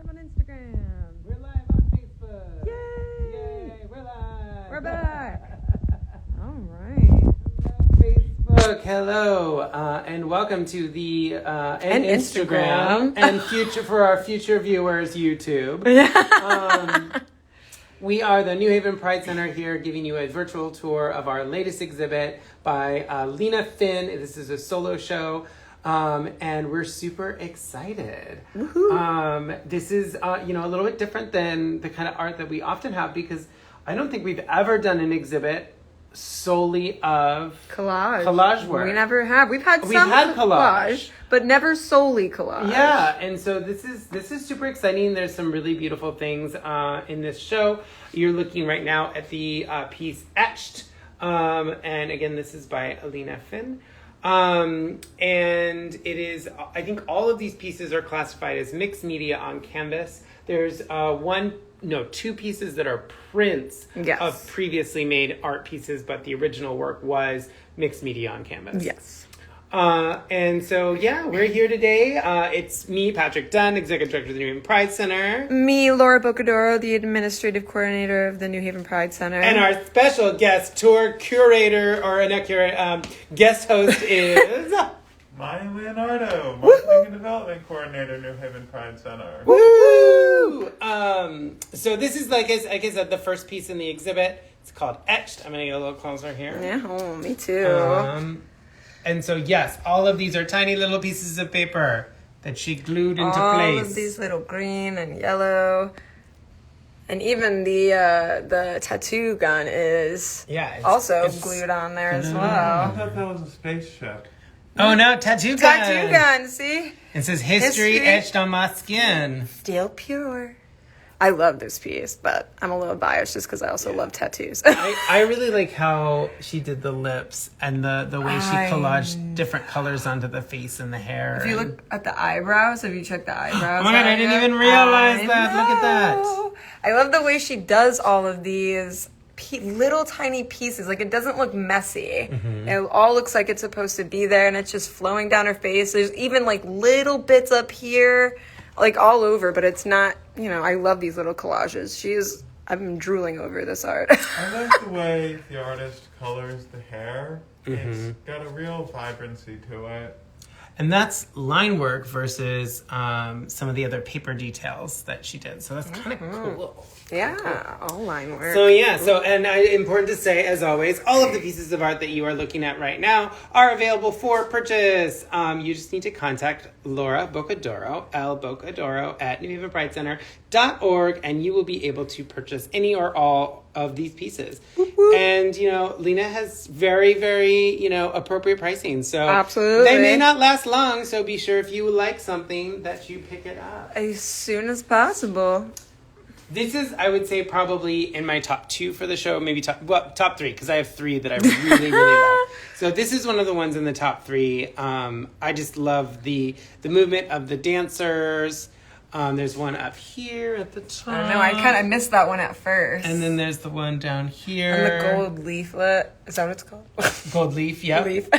live on Instagram. We're live on Facebook. Yay! Yay, we're live. We're back. All right. Facebook, hello, and welcome to the and Instagram and future for our future viewers, YouTube. We are the New Haven Pride Center here, giving you a virtual tour of our latest exhibit by Lena Finn. This is a solo show. And we're super excited. This is, a little bit different than the kind of art that we often have, because I don't think we've ever done an exhibit solely of collage work. We never have. We've had collage, but never solely collage. Yeah, and so this is super exciting. There's some really beautiful things in this show. You're looking right now at the piece Etched, and again, this is by Lena Finn. And it is, I think all of these pieces are classified as mixed media on canvas. There's two pieces that are prints of previously made art pieces, but the original work was mixed media on canvas. Yes. And so, we're here today. It's me, Patrick Dunn, Executive Director of the New Haven Pride Center. Me, Laura Bocadoro, the Administrative Coordinator of the New Haven Pride Center. And our special guest tour curator, guest host is... Maya Leonardo, Marketing and Development Coordinator, New Haven Pride Center. Woo! So this is, like I said, the first piece in the exhibit. It's called Etched. I'm going to get a little closer here. Yeah, me too. And so, yes, all of these are tiny little pieces of paper that she glued into place. All of these little green and yellow. And even the tattoo gun is it's glued on there as well. I thought that was a spaceship. Oh, no, tattoo gun. Tattoo gun, see? It says, history etched on my skin. Still pure. I love this piece, but I'm a little biased just because I also love tattoos. I really like how she did the lips and the way she collaged different colors onto the face and the hair. If you look at the eyebrows, have you checked the eyebrows? Oh my God, I didn't even realize that. Look at that. I love the way she does all of these little tiny pieces. Like, it doesn't look messy. Mm-hmm. It all looks like it's supposed to be there, and it's just flowing down her face. There's even like little bits up here, like all over, but it's not, I love these little collages. I've been drooling over this art. I like the way the artist colors the hair. Mm-hmm. It's got a real vibrancy to it. And that's line work versus some of the other paper details that she did. So that's kind of cool. Yeah, all line work. So important to say, as always, all of the pieces of art that you are looking at right now are available for purchase. You just need to contact Laura Bocadoro, L. Bocadoro, at newhavenpridecenter.org, and you will be able to purchase any or all of these pieces. Woo-hoo. And, Lena has very, very, appropriate pricing. So absolutely, they may not last long, so be sure if you like something that you pick it up as soon as possible. This is, I would say, probably in my top 2 for the show, maybe top 3, because I have 3 that I really, really like. So this is one of the ones in the top 3. I just love the movement of the dancers. There's one up here at the top. I know, I kind of missed that one at first. And then there's the one down here. And the gold leaflet. Is that what it's called? Gold leaf, yeah. Leaf.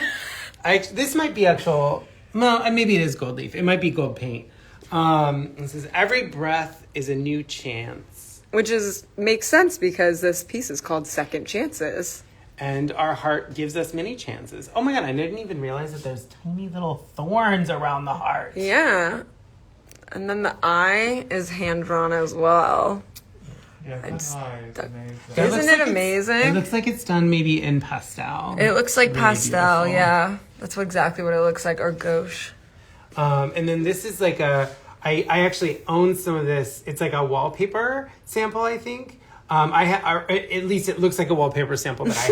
This might be maybe it is gold leaf. It might be gold paint. It says, every breath is a new chance. Which makes sense because this piece is called Second Chances. And our heart gives us many chances. Oh my God, I didn't even realize that there's tiny little thorns around the heart. Yeah. And then the eye is hand-drawn as well. Yeah, the eye is amazing. Isn't it amazing? It looks like it's done maybe in pastel. It looks like really pastel, beautiful. Yeah. That's exactly what it looks like, or gouache. And then this is like I actually own some of this. It's like a wallpaper sample, I think. At least it looks like a wallpaper sample that I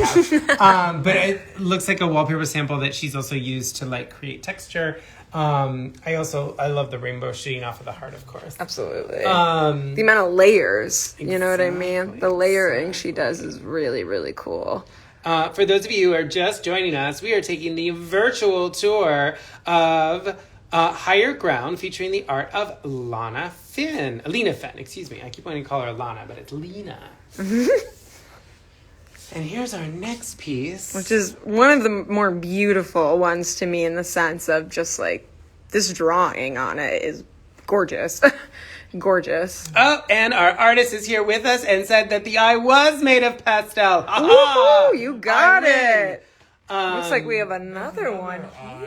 have. But it looks like a wallpaper sample that she's also used to like create texture. I love the rainbow shooting off of the heart, of course. Absolutely. The amount of layers, you know what I mean? The layering she does is really, really cool. For those of you who are just joining us, we are taking the virtual tour of Higher Ground, featuring the art of Lena Finn, excuse me. I keep wanting to call her Lana, but it's Lena. And here's our next piece. Which is one of the more beautiful ones to me in the sense of just like this drawing on it is gorgeous. Gorgeous. Oh, and our artist is here with us and said that the eye was made of pastel. Woohoo! You got I win. it. Looks like we have another one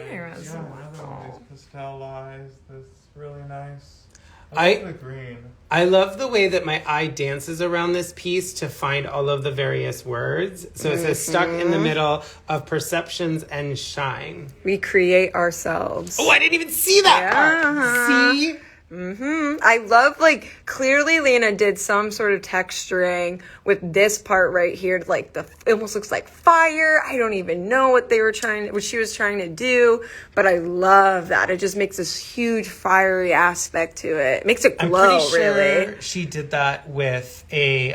here as Yeah, another one well. of these pastel eyes. That's really nice. I love the green. I love the way that my eye dances around this piece to find all of the various words. So it says stuck in the middle of perceptions and shine. We create ourselves. Oh, I didn't even see that part. See? I love, like, clearly Lena did some sort of texturing with this part right here. Like, it almost looks like fire. I don't even know what she was trying to do, but I love that. It just makes this huge fiery aspect to it. It makes it glow, I'm pretty sure really. she did that with a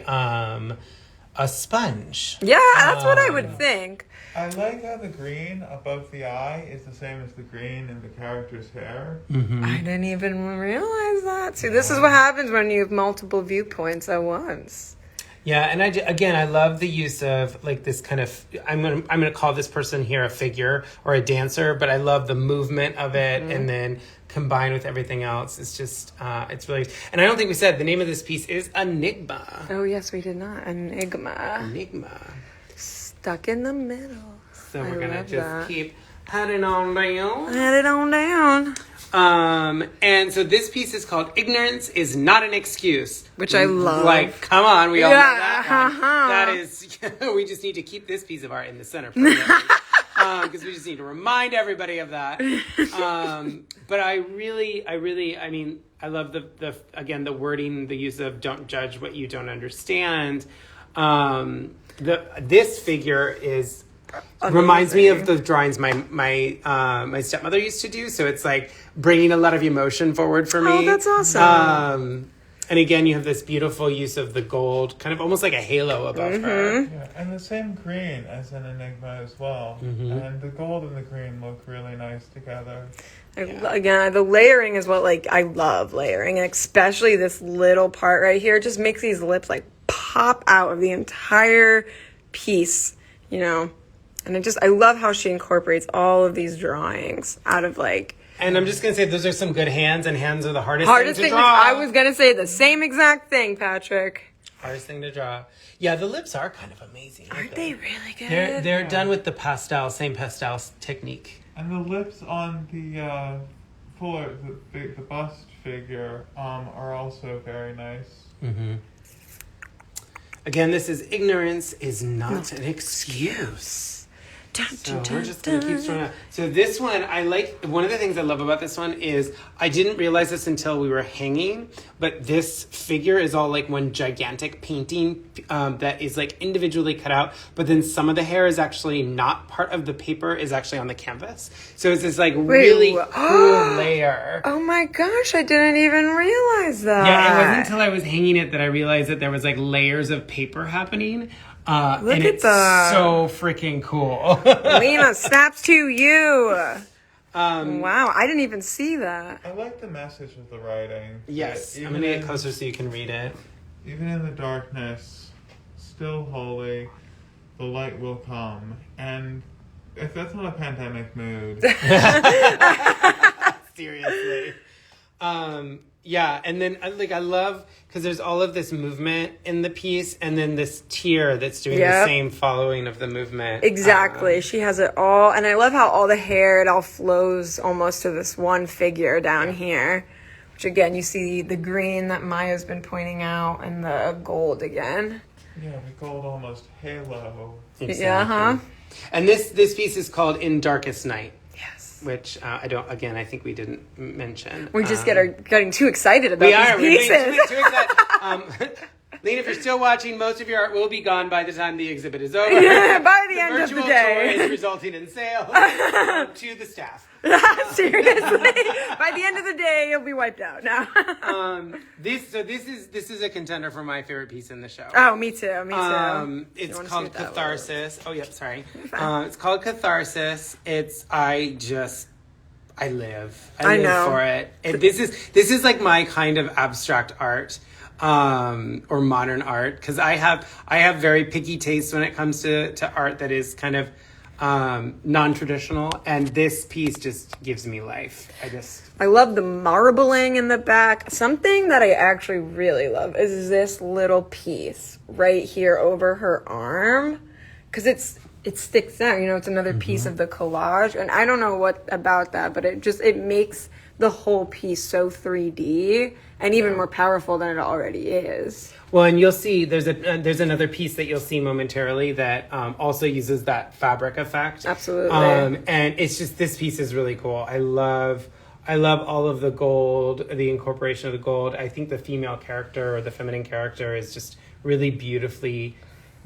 sponge. Yeah, that's what I would think. I like how the green above the eye is the same as the green in the character's hair. I didn't even realize that. See, this is what happens when you have multiple viewpoints at once. Yeah, and I love the use of like this kind of I'm gonna call this person here a figure or a dancer, but I love the movement of it, and then combined with everything else, it's just it's really. And I don't think we said the name of this piece is Enigma. Oh yes, we did not. Enigma. Stuck in the middle. So we're I gonna love just that. keep heading on down. Head it on down. And so this piece is called "Ignorance is Not an Excuse," Which I love. Like, come on, we all know Yeah, that one. That is, we just need to keep this piece of art in the center, because we just need to remind everybody of that. But I mean, I love the wording, the use of "don't judge what you don't understand." This figure is reminds me of the drawings my stepmother used to do. So it's like bringing a lot of emotion forward for me. Oh, that's awesome. And again, you have this beautiful use of the gold, kind of almost like a halo above her. Yeah, and the same green as in Enigma as well. And the gold and the green look really nice together. Again, the layering is what, like, I love layering, and especially this little part right here. It just makes these lips like pop out of the entire piece, you know. And I love how she incorporates all of these drawings out of like. And I'm just gonna say those are some good hands, and hands are the hardest thing to draw. I was gonna say the same exact thing, Patrick. Hardest thing to draw. Yeah, the lips are kind of amazing. Aren't they really good? They're done with the same pastel technique. And the lips on the the bust figure are also very nice. Again, this is ignorance is not an excuse. So we're just going to keep throwing out. So this one, one of the things I love about this one is I didn't realize this until we were hanging, but this figure is all like one gigantic painting that is like individually cut out, but then some of the hair is actually not part of the paper, is actually on the canvas. So it's this like really cool layer. Oh my gosh, I didn't even realize that. Yeah, it wasn't until I was hanging it that I realized that there was like layers of paper happening. Look and at it's that. so freaking cool. Lena, snaps to you. Wow, I didn't even see that. I like the message of the writing. Yes, I'm going to get closer so you can read it. Even in the darkness, still holy, the light will come. And if that's not a pandemic mood. Seriously. Yeah, and then I love because there's all of this movement in the piece, and then this tear that's doing the same following of the movement. Exactly, she has it all, and I love how all the hair, it all flows almost to this one figure down here. Which again, you see the green that Maya's been pointing out, and the gold again. Yeah, the gold almost halo. Exactly. Yeah, And this piece is called "In Darkest Night." Yes. Which I think we didn't mention. We just getting too excited about these pieces. We're too excited. Lena, if you're still watching, most of your art will be gone by the time the exhibit is over. Yeah, by the end of the virtual day. tour is resulting in sales to the staff. Seriously, by the end of the day, you'll be wiped out now. This is a contender for my favorite piece in the show. Oh, me too. It's called Catharsis. Oh, yep, sorry. It's called Catharsis. I live for it. This is like my kind of abstract art. Or modern art, because I have very picky tastes when it comes to art that is kind of non-traditional, and this piece just gives me life. I love the marbling in the back. Something that I actually really love is this little piece right here over her arm, because it sticks out, it's another piece of the collage, and I don't know what about that, but it makes the whole piece so 3D and even more powerful than it already is. Well, and you'll see there's another piece that you'll see momentarily that also uses that fabric effect. Absolutely. And it's just, this piece is really cool. I love all of the gold, the incorporation of the gold. I think the female character or the feminine character is just really beautifully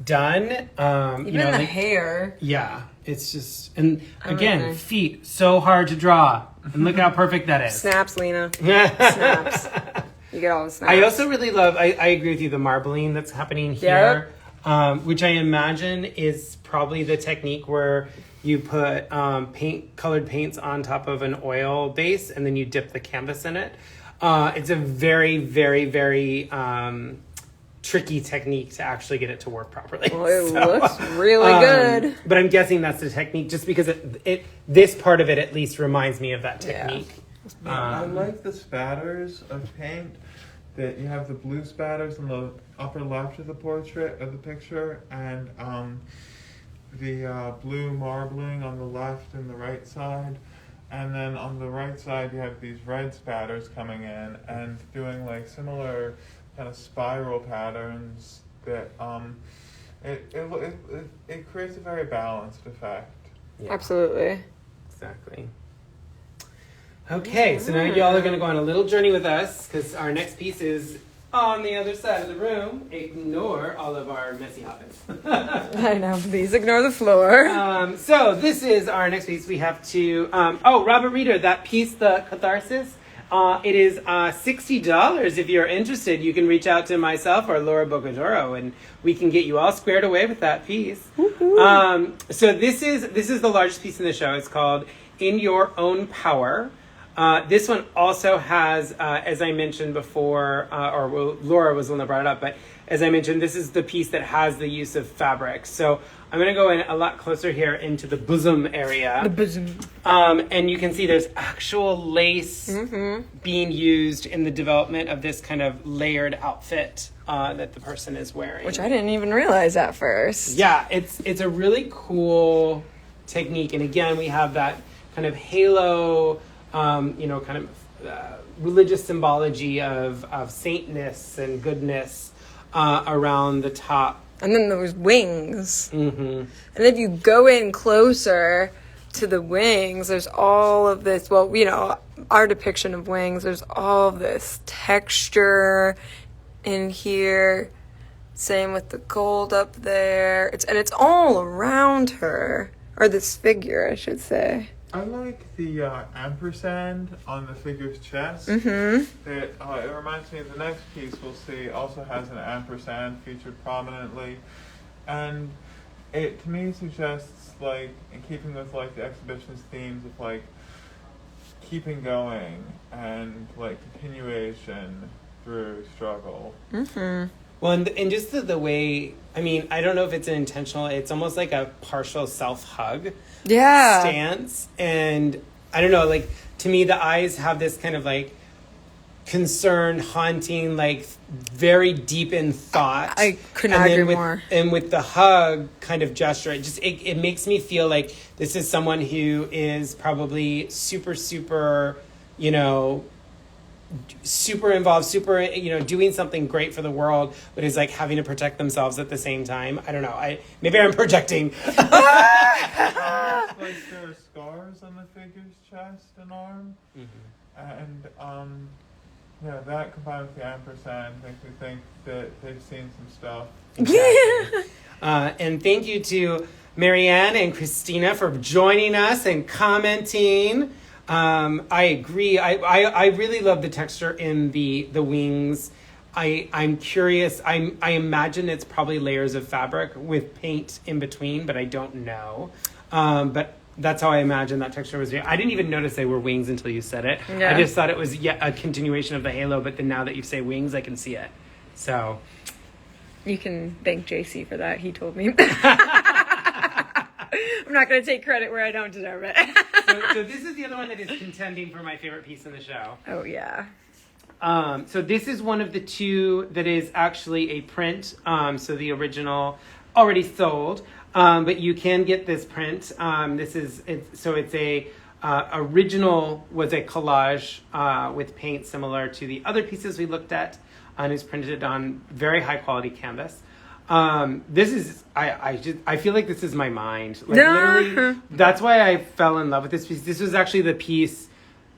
done. Even the hair. Yeah, it's just, and again, feet, so hard to draw. And look how perfect that is. Snaps, Lena. Snaps. You get all the snaps. I also really love, I agree with you, the marbling that's happening here, which I imagine is probably the technique where you put colored paints on top of an oil base and then you dip the canvas in it. It's a very, very, very tricky technique to actually get it to work properly. Well, it looks really good. But I'm guessing that's the technique just because this part of it at least reminds me of that technique. I like the spatters of paint. That you have the blue spatters on the upper left of the portrait of the picture, and the blue marbling on the left and the right side, and then on the right side you have these red spatters coming in and doing like similar kind of spiral patterns that it creates a very balanced effect. Yeah. Absolutely. Exactly. Okay, so now y'all are going to go on a little journey with us because our next piece is on the other side of the room. Ignore all of our messy habits. I know, please ignore the floor. So this is our next piece. We have to, Robert Reeder, that piece, the Catharsis, it is $60. If you're interested, you can reach out to myself or Laura Bocadoro and we can get you all squared away with that piece. So this is the largest piece in the show. It's called In Your Own Power. This one also has, as I mentioned before, Laura was the one that brought it up, but as I mentioned, this is the piece that has the use of fabric. So I'm going to go in a lot closer here into the bosom area. The bosom. And you can see there's actual lace being used in the development of this kind of layered outfit that the person is wearing. Which I didn't even realize at first. Yeah, it's a really cool technique. And again, we have that kind of halo, kind of religious symbology of saintness and goodness around the top. And then those wings. And if you go in closer to the wings, there's all of this, our depiction of wings, there's all of this texture in here. Same with the gold up there. It's all around her, or this figure, I should say. I like the ampersand on the figure's chest. It reminds me of the next piece we'll see also has an ampersand featured prominently. And it, to me, suggests, like, in keeping with, like, the exhibition's themes of, like, keeping going and, like, continuation through struggle. Well, and just the way, I don't know if it's an intentional, it's almost like a partial self-hug stance. And I don't know, like, to me, the eyes have this kind of, like, concerned, haunting, like, very deep in thought. I could not agree more. And with the hug kind of gesture, it makes me feel like this is someone who is probably super, super, super involved, super, doing something great for the world, but is like having to protect themselves at the same time. I don't know. Maybe I'm projecting. Like there are scars on the figure's chest and arm, and that combined with the ampersand makes me think that they've seen some stuff. Exactly. And thank you to Marianne and Christina for joining us and commenting. I agree. I really love the texture in the wings. I'm curious. I imagine it's probably layers of fabric with paint in between, but I don't know. But that's how I imagine that texture was. I didn't even notice they were wings until you said it. Yeah. I just thought it was yet a continuation of the halo, but then now that you say wings, I can see it. So you can thank JC for that. He told me. I'm not going to take credit where I don't deserve it. So this is the other one that is contending for my favorite piece in the show. Oh, yeah. So this is one of the two that is actually a print. So the original already sold, but you can get this print. It's a original was a collage with paint similar to the other pieces we looked at, and is printed on very high quality canvas. This is I feel like this is my mind. Like literally, that's why I fell in love with this piece. This was actually the piece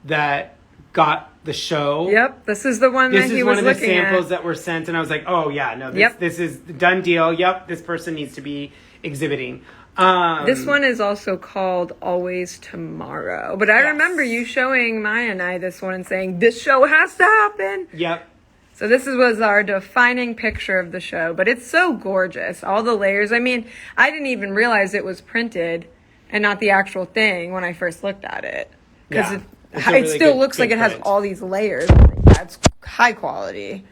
that got the show. Yep, this is the one that he was looking at. This is one of the samples that were sent, and I was like, oh yeah, no, this is the done deal. Yep, this person needs to be exhibiting. This one is also called Always Tomorrow. But I remember you showing Maya and I this one and saying, this show has to happen. Yep. So this was our defining picture of the show. But it's so gorgeous. All the layers. I mean, I didn't even realize it was printed and not the actual thing when I first looked at it. Because it still looks like it has all these layers. That's high quality.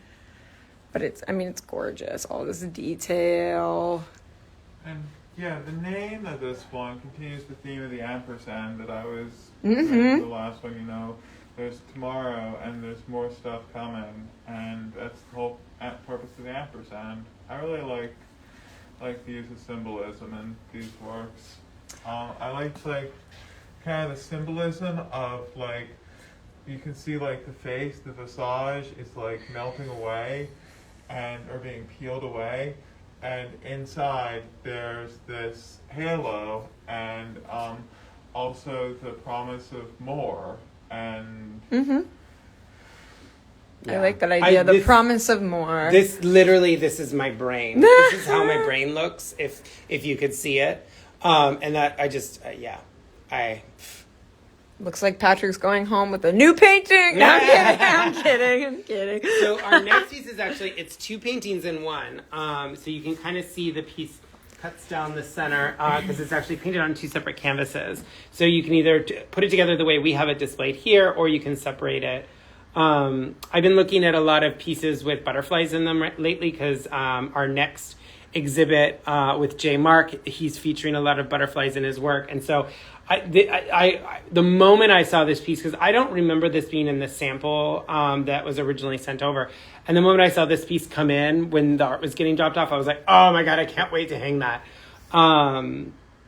But it's gorgeous. All this detail. And yeah, the name of this one continues the theme of the ampersand that I was saying the last one. You know, there's tomorrow and there's more stuff coming, and that's the whole purpose of the ampersand. I really like the use of symbolism in these works. I like kind of the symbolism of you can see the face, the visage is melting away or being peeled away. And inside there's this halo and also the promise of more. And I like that idea, the promise of more. This is my brain. This is how my brain looks, if you could see it. And that I looks like Patrick's going home with a new painting. No, I'm kidding. So our next piece is actually, it's two paintings in one. So you can kind of see the piece cuts down the center because it's actually painted on two separate canvases. So you can either put it together the way we have it displayed here, or you can separate it. I've been looking at a lot of pieces with butterflies in them lately because our next exhibit with J. Mark, he's featuring a lot of butterflies in his work. And so the moment I saw this piece, because I don't remember this being in the sample that was originally sent over, and the moment I saw this piece come in when the art was getting dropped off, I was like, oh my God, I can't wait to hang that.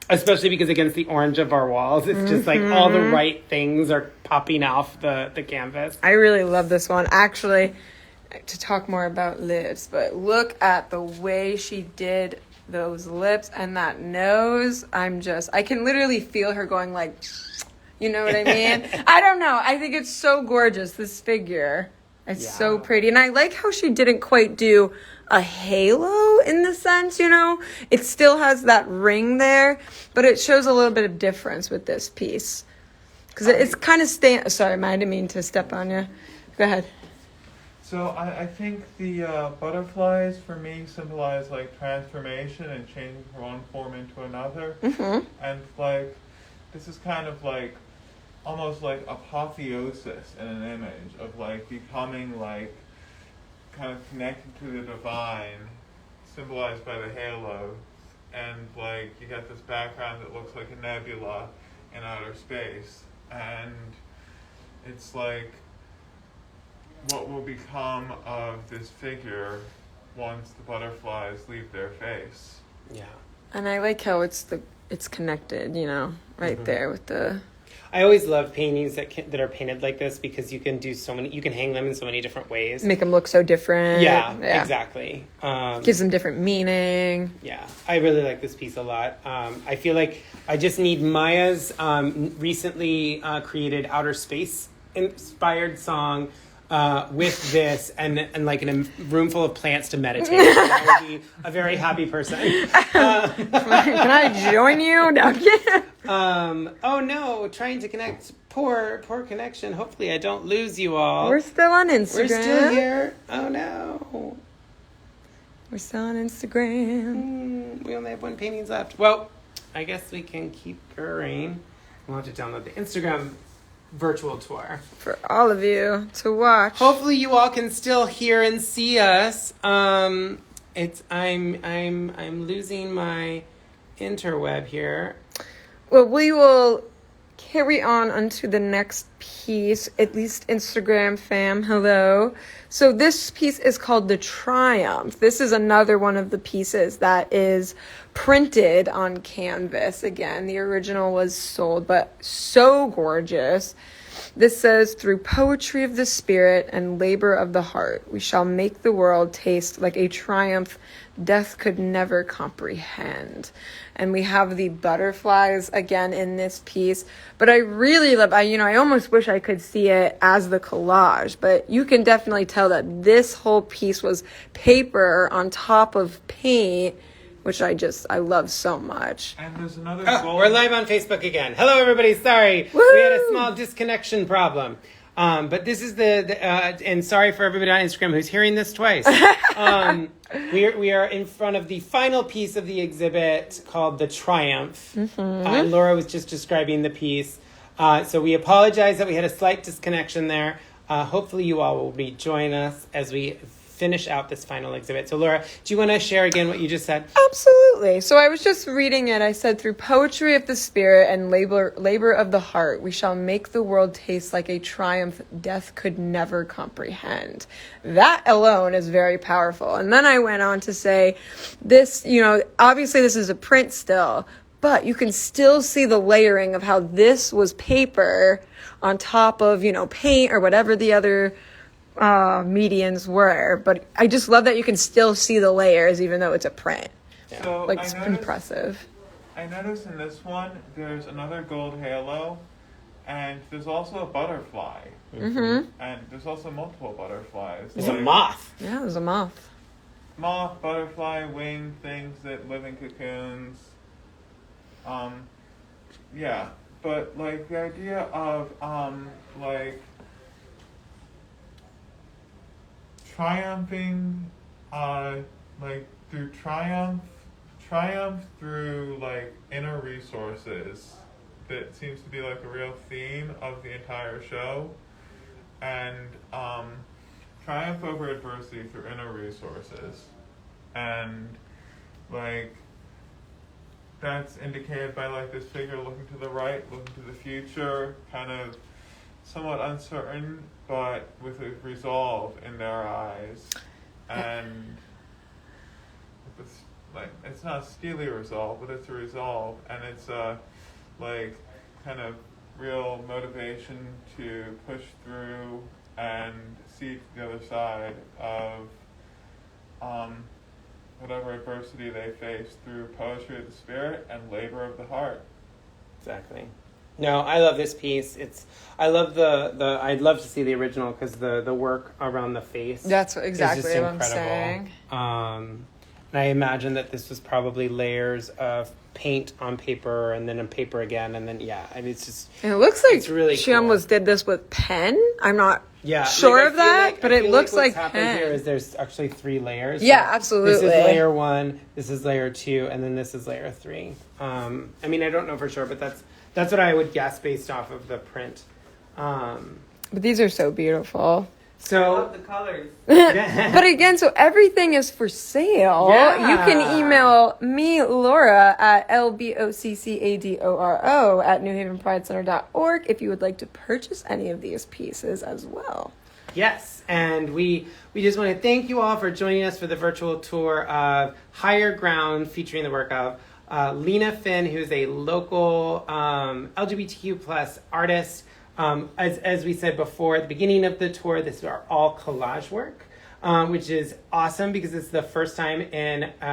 Especially because against the orange of our walls, it's just all the right things are popping off the canvas. I really love this one. Actually, to talk more about lips, but look at the way she did those lips and that nose. I can literally feel her going you know what I mean? I don't know. I think it's so gorgeous, this figure. It's so pretty. And I like how she didn't quite do a halo in the sense, it still has that ring there, but it shows a little bit of difference with this piece. Because it's kind of sorry, I didn't mean to step on you. Go ahead. So I think the butterflies for me symbolize transformation and changing from one form into another. And this is kind of almost apotheosis in an image of becoming kind of connected to the divine, symbolized by the halo. And you got this background that looks like a nebula in outer space. And it's what will become of this figure once the butterflies leave their face. Yeah. And I like how it's connected, right there with the... I always love paintings that are painted like this because you can do you can hang them in so many different ways. Make them look so different. Yeah. Exactly. Gives them different meaning. Yeah, I really like this piece a lot. I feel like I just need Maya's recently created outer space inspired song with this and in a room full of plants to meditate. I would be a very happy person. Can I join you? No, oh no, trying to connect. Poor connection. Hopefully I don't lose you all. We're still on Instagram. We're still here. Oh no. We're still on Instagram. We only have one painting left. Well, I guess we can keep going. We'll have to download the Instagram virtual tour for all of you to watch. Hopefully you all can still hear and see us. I'm losing my interweb here. Well, we will carry on onto the next piece, at least Instagram fam, hello. So this piece is called The Triumph. This is another one of the pieces that is printed on canvas. Again, the original was sold, but so gorgeous. This says, through poetry of the spirit and labor of the heart, we shall make the world taste like a triumph death could never comprehend. And we have the butterflies again in this piece. But I really love, I almost wish I could see it as the collage, but you can definitely tell that this whole piece was paper on top of paint, which I love so much. And there's another We're live on Facebook again. Hello, everybody. Sorry. Woo! We had a small disconnection problem. But this is and sorry for everybody on Instagram who's hearing this twice. We are in front of the final piece of the exhibit called The Triumph. Laura was just describing the piece. So we apologize that we had a slight disconnection there. Hopefully you all will rejoin us as we finish out this final exhibit. So Laura, do you want to share again what you just said? Absolutely. So I was just reading it. I said, through poetry of the spirit and labor of the heart, we shall make the world taste like a triumph death could never comprehend. That alone is very powerful. And then I went on to say this, obviously this is a print still, but you can still see the layering of how this was paper on top of, paint or whatever the other medians were. But I just love that you can still see the layers even though it's a print. So It's impressive. I noticed in this one there's another gold halo, and there's also a butterfly. And there's also multiple butterflies. There's a moth. Yeah, there's a moth. Moth, butterfly, winged things that live in cocoons. Yeah, but the idea of triumphing, through triumph through inner resources. That seems to be a real theme of the entire show, and triumph over adversity through inner resources, and that's indicated by this figure looking to the right, looking to the future, kind of somewhat uncertain, but with a resolve in their eyes. And it's not a steely resolve, but it's a resolve, and it's a kind of real motivation to push through and see the other side of whatever adversity they face through poetry of the spirit and labor of the heart. Exactly. No, I love this piece. I'd love to see the original because the work around the face. That's exactly is just what incredible. I'm saying. And I imagine that this was probably layers of paint on paper and then on paper again, and then it's just. And it looks like it's really she cool. almost did this with pen. I'm not Yeah, sure I of feel that, but it looks what's like happened pen. here is there's actually 3 layers. Yeah, So absolutely. This is layer 1, this is layer 2, and then this is layer 3. I don't know for sure, but that's what I would guess based off of the print. But these are so beautiful. So I love the colors. But again, so everything is for sale. Yeah. You can email me, Laura, at LBOCCADORO@NewHavenPrideCenter.org if you would like to purchase any of these pieces as well. Yes, and we just want to thank you all for joining us for the virtual tour of Higher Ground featuring the work of Lena Finn, who's a local LGBTQ plus artist. As we said before at the beginning of the tour, this is our all collage work, which is awesome because it's the first time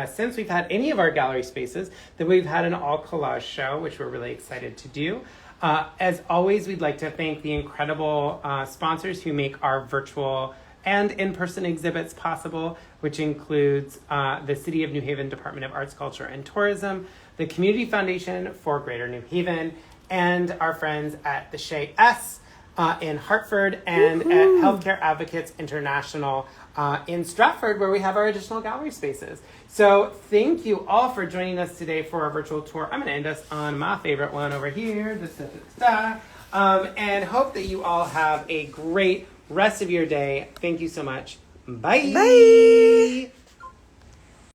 since we've had any of our gallery spaces that we've had an all collage show, which we're really excited to do. As always, we'd like to thank the incredible sponsors who make our virtual and in-person exhibits possible, which includes the City of New Haven Department of Arts, Culture, and Tourism, the Community Foundation for Greater New Haven, and our friends at the Shea S in Hartford and at Healthcare Advocates International in Stratford, where we have our additional gallery spaces. So thank you all for joining us today for our virtual tour. I'm going to end us on my favorite one over here, and hope that you all have a great rest of your day. Thank you so much. Bye. Bye.